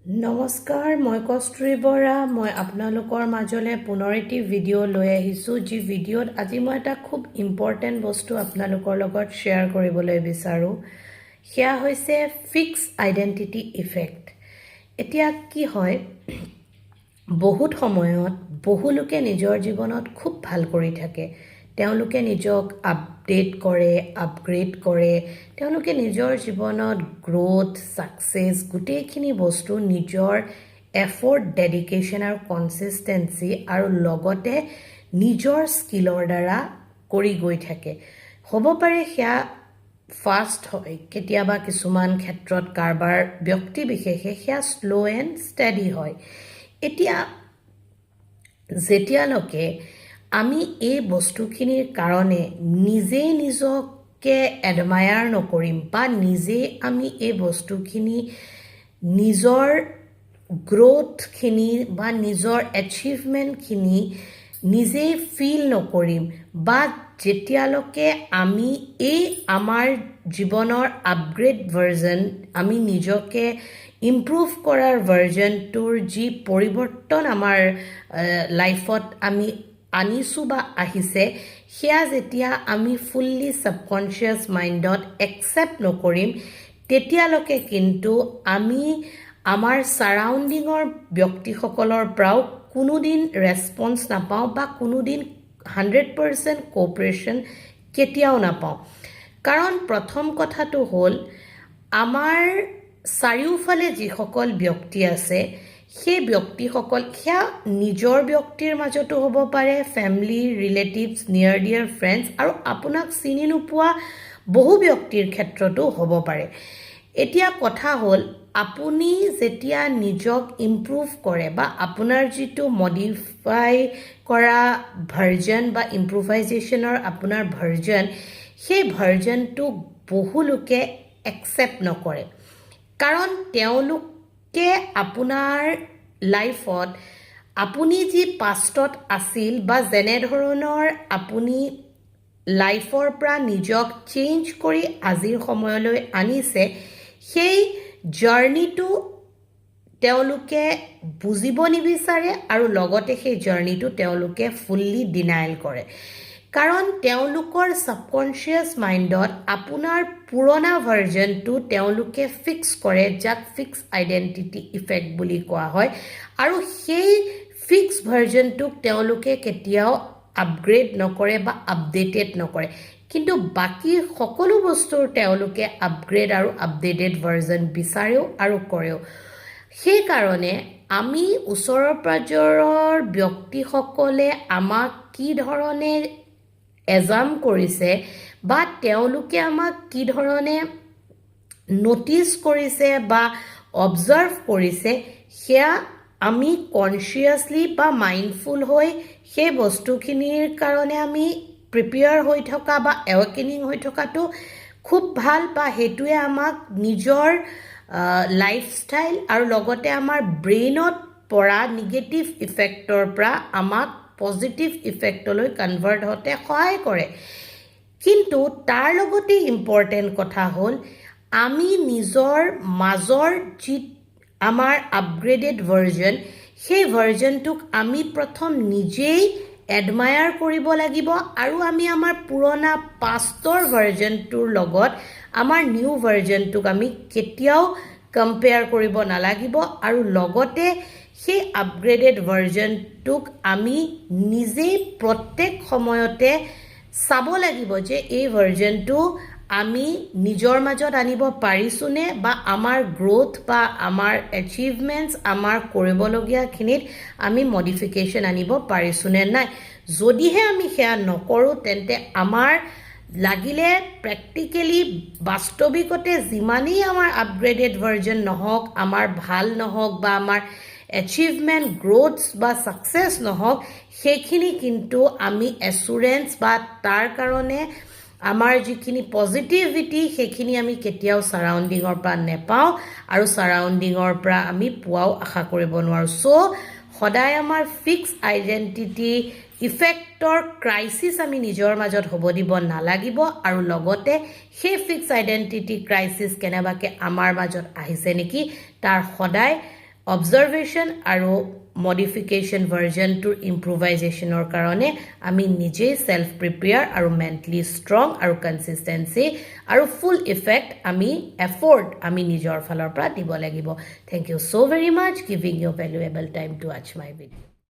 নমস্কাৰ, মই কস্তুৰী বৰা। মই আপোনালোকৰ মাজলৈ পুনৰ এটি ভিডিঅ' লৈ আহিছোঁ, যি ভিডিঅ'ত আজি মই এটা খুব ইম্পৰ্টেণ্ট বস্তু আপোনালোকৰ লগত শ্বেয়াৰ কৰিবলৈ বিচাৰোঁ। সেয়া হৈছে ফিক্স আইডেণ্টিটি ইফেক্ট। এতিয়া কি হয়, বহুত সময়ত বহু লোকে নিজৰ জীৱনত খুব ভাল কৰি থাকে। তেওঁলোকে নিজক আপডেট কৰে, আপগ্ৰেড কৰে। তেওঁলোকে নিজৰ জীৱনত গ্ৰ'থ, ছাকচেছ গোটেইখিনি বস্তু নিজৰ এফৰ্ট, ডেডিকেশ্যন আৰু কনচিষ্টেঞ্চি আৰু লগতে নিজৰ স্কিলৰ দ্বাৰা কৰি গৈ থাকে। হ'ব পাৰে সেয়া ফাষ্ট হয়, কেতিয়াবা কিছুমান ক্ষেত্ৰত কাৰোবাৰ ব্যক্তি বিশেষে সেয়া শ্ল' এণ্ড ষ্টেডি হয়। এতিয়া যেতিয়ালৈকে আমি এই বস্তুখিনিৰ কাৰণে নিজেই নিজকে এডমায়াৰ নকৰিম বা নিজেই আমি এই বস্তুখিনি নিজৰ গ্ৰ'থখিনি বা নিজৰ এচিভমেণ্টখিনি নিজেই ফিল নকৰিম বা যেতিয়ালৈকে আমি এই আমাৰ জীৱনৰ আপগ্ৰেড ভাৰ্জন, আমি নিজকে ইম্প্ৰুভ কৰাৰ ভাৰ্জনটোৰ যি পৰিৱৰ্তন আমাৰ লাইফত আমি আনিছোঁ বা আহিছে, সেয়া যেতিয়া আমি ফুল্লি ছাবকনচিয়াছ মাইণ্ডত একচেপ্ট নকৰিম, তেতিয়ালৈকে কিন্তু আমি আমাৰ ছাৰাউণ্ডিঙৰ ব্যক্তিসকলৰ পৰাও কোনোদিন ৰেছপন্স নাপাওঁ বা কোনোদিন 100% কোঅপাৰেশ্যন কেতিয়াও নাপাওঁ। কাৰণ প্ৰথম কথাটো হ'ল, আমাৰ চাৰিওফালে যিসকল ব্যক্তি আছে, সেই ব্যক্তিসকল সেয়া নিজৰ ব্যক্তিৰ মাজতো হ'ব পাৰে, ফেমিলি, ৰিলেটিভছ, নিয়াৰ ডিয়াৰ ফ্ৰেণ্ডছ আৰু আপোনাক চিনি নোপোৱা বহু ব্যক্তিৰ ক্ষেত্ৰতো হ'ব পাৰে। এতিয়া কথা হ'ল, আপুনি যেতিয়া নিজক ইম্প্ৰুভ কৰে বা আপোনাৰ যিটো মডিফাই কৰা ভাৰ্জন বা ইম্প্ৰুভাইজেশ্যনৰ আপোনাৰ ভাৰ্জন, সেই ভাৰ্জনটোক বহু লোকে একচেপ্ট নকৰে। কাৰণ তেওঁলোকে আপোনাৰ লাইফত আপুনি যি পাষ্টত আছিল বা যেনেধৰণৰ আপুনি লাইফৰ পৰা নিজক চেঞ্জ কৰি আজিৰ সময়লৈ আনিছে, সেই জাৰ্ণিটো তেওঁলোকে বুজিব নিবিচাৰে আৰু লগতে সেই জাৰ্ণিটো তেওঁলোকে ফুল্লি ডিনাইল কৰে। কাৰণ তেওঁলোকৰ ছাবকনচিয়াছ মাইণ্ডত আপোনাৰ পুৰণা ভাৰ্জনটো তেওঁলোকে ফিক্স কৰে, যাক ফিক্স আইডেণ্টিটি ইফেক্ট বুলি কোৱা হয়। আৰু সেই ফিক্স ভাৰ্জনটোক তেওঁলোকে কেতিয়াও আপগ্ৰেড নকৰে বা আপডেটেড নকৰে। কিন্তু বাকী সকলো বস্তুৰ তেওঁলোকে আপগ্ৰেড আৰু আপডেটেড ভাৰ্জন বিচাৰেও আৰু কৰেও। সেইকাৰণে আমি ওচৰৰ পাজৰৰ ব্যক্তিসকলে আমাক কি ধৰণে এজাম কৰিছে বা তেওঁলোকে আমাক কি ধৰণে ন'টিছ কৰিছে বা অবজাৰ্ভ কৰিছে, সেয়া আমি কনচিয়াছলি বা মাইণ্ডফুল হৈ সেই বস্তুখিনিৰ কাৰণে আমি প্ৰিপেয়াৰ হৈ থকা বা এৱেকেনিং হৈ থকাটো খুব ভাল, বা সেইটোৱে আমাক নিজৰ লাইফষ্টাইল আৰু লগতে আমাৰ ব্ৰেইনত পৰা নিগেটিভ ইফেক্টৰ পৰা আমাক পজিটিভ ইফেক্টলৈ কনভাৰ্ট হওঁতে সহায় কৰে। কিন্তু তাৰ লগতে ইম্পৰ্টেণ্ট কথা হ'ল, আমি নিজৰ মাজৰ যি আমাৰ আপগ্ৰেডেড ভাৰ্জন, সেই ভাৰ্জনটোক আমি প্ৰথম নিজেই এডমায়াৰ কৰিব লাগিব আৰু আমি আমাৰ পুৰণা পাষ্টৰ ভাৰ্জনটোৰ লগত আমাৰ নিউ ভাৰ্জনটোক আমি কেতিয়াও কম্পেয়াৰ কৰিব নালাগিব। আৰু লগতে সেই আপগ্ৰেডেড ভাৰ্জনটোক আমি নিজেই প্ৰত্যেক সময়তে চাব লাগিব যে এই ভাৰ্জনটো আমি নিজৰ মাজত আনিব পাৰিছোঁনে, বা আমাৰ গ্ৰ'থ বা আমাৰ এচিভমেণ্টছ, আমাৰ কৰিবলগীয়াখিনিত আমি মডিফিকেশ্যন আনিব পাৰিছোঁনে নাই। যদিহে আমি সেয়া নকৰোঁ, তেন্তে আমাৰ লাগিলে প্ৰেক্টিকেলি বাস্তৱিকতে যিমানেই আমাৰ আপগ্ৰেডেড ভাৰ্জন নহওক, আমাৰ ভাল নহওক বা আমাৰ এচিভমেণ্ট, গ্ৰ'থছ বা ছাকচেছ নহওক, সেইখিনি কিন্তু আমি এচুৰেঞ্চ বা তাৰ কাৰণে আমাৰ যিখিনি পজিটিভিটি, সেইখিনি আমি কেতিয়াও ছাৰাউণ্ডিঙৰ পৰা নেপাওঁ আৰু ছাৰাউণ্ডিঙৰ পৰা আমি পোৱাও আশা কৰিব নোৱাৰোঁ। সদায় আমাৰ ফিক্স আইডেণ্টিটি ইফেক্টৰ ক্ৰাইচিছ আমি নিজৰ মাজত হ'ব দিব নালাগিব। আৰু লগতে সেই ফিক্স আইডেণ্টিটি ক্ৰাইচিছ কেনেবাকৈ আমাৰ মাজত আহিছে নেকি, তাৰ সদায় অবজাৰভেশ্যন আৰু মডিফিকেশ্যন ভাৰ্জনটোৰ ইম্প্ৰোভাইজেশ্যনৰ কাৰণে আমি নিজেই ছেল্ফ প্ৰিপেয়াৰ আৰু মেণ্টেলি ষ্ট্ৰং আৰু কনচিষ্টেঞ্চি আৰু ফুল ইফেক্ট এফৰ্ট আমি নিজৰ ফালৰ পৰা দিব লাগিব। Thank you so' very much giving your valuable time to watch my video'.